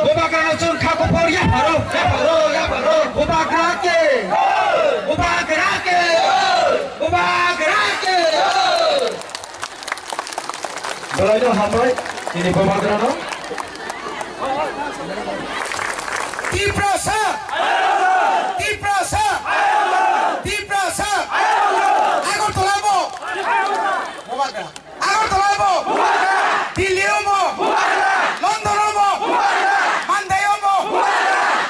Ubagranatun kakupor ya baro. Ubagrake. Belajar hambai ini Ubagrano. Tiprasa. Agor tolabo. Agor tolabo. Diliomo. Londonomo. Mandayomo.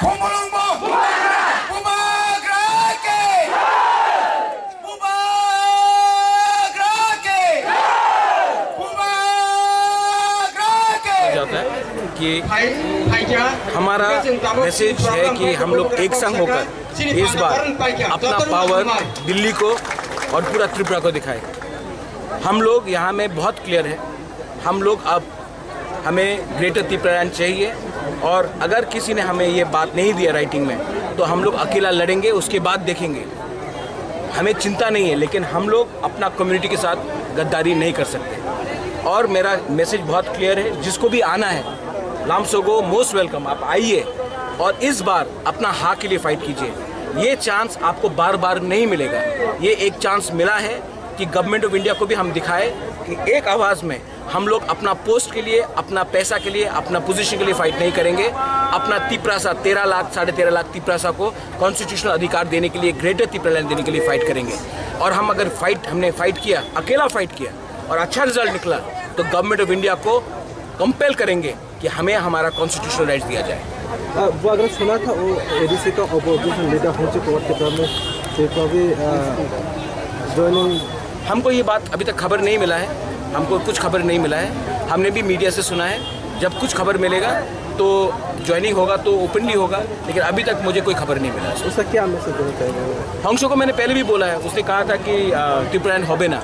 Komolongmo. Ubagrake. जाता है कि हमारा message है कि हम लोग एक संग होकर इस बार अपना पावर दिल्ली को और पूरा त्रिपुरा को दिखाए। हम लोग यहाँ में बहुत क्लियर है, हम लोग अब हमें ग्रेटर त्रिपुरालैंड चाहिए और अगर किसी ने हमें ये बात नहीं दिया राइटिंग में तो हम लोग अकेला लड़ेंगे, उसके बाद देखेंगे। हमें चिंता नहीं है, लेकिन हम लोग अपना कम्युनिटी के साथ गद्दारी नहीं कर सकते। और मेरा मैसेज बहुत क्लियर है, जिसको भी आना है लामसोगो मोस्ट वेलकम, आप आइए और इस बार अपना हाँ के लिए फाइट कीजिए। ये चांस आपको बार बार नहीं मिलेगा। ये एक चांस मिला है कि गवर्नमेंट ऑफ इंडिया को भी हम दिखाए कि एक आवाज़ में हम लोग अपना पोस्ट के लिए, अपना पैसा के लिए, अपना पोजीशन के लिए फाइट नहीं करेंगे। अपना तिपरासा 13 लाख 13.5 लाख तिपरासा को कॉन्स्टिट्यूशनल अधिकार देने के लिए, ग्रेटर त्रिपुरालैंड देने के लिए फाइट करेंगे। और हम अगर हमने फाइट किया, अकेला फाइट किया और अच्छा रिजल्ट निकला तो गवर्नमेंट ऑफ इंडिया को कंपेल करेंगे कि हमें हमारा कॉन्स्टिट्यूशनल राइट्स दिया जाए। वो अगर सुना था वो एडीसी का अपोजिशन लीडर हो चुका है त्रिपुरा में ज्वाइनिंग, हमको ये बात अभी तक खबर नहीं मिला है, हमको कुछ खबर नहीं मिला है। हमने भी मीडिया से सुना है, जब कुछ खबर मिलेगा तो ज्वाइनिंग होगा तो ओपनली होगा, लेकिन अभी तक मुझे कोई खबर नहीं मिला। उसका क्या मैसेज देना चाहिए? होंगशो को मैंने पहले भी बोला है, उसने कहा था कि त्रिपुरालैंड होबे ना,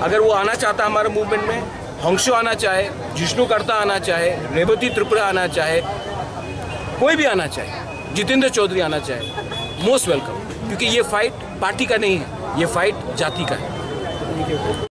अगर वो आना चाहता हमारे मूवमेंट में, होंगशो आना चाहे, जिष्णु कर्ता आना चाहे, रेवती त्रिपुरा आना चाहे, कोई भी आना चाहे, जितेंद्र चौधरी आना चाहे, मोस्ट वेलकम। क्योंकि ये फाइट पार्टी का नहीं है, ये फाइट जाति का है।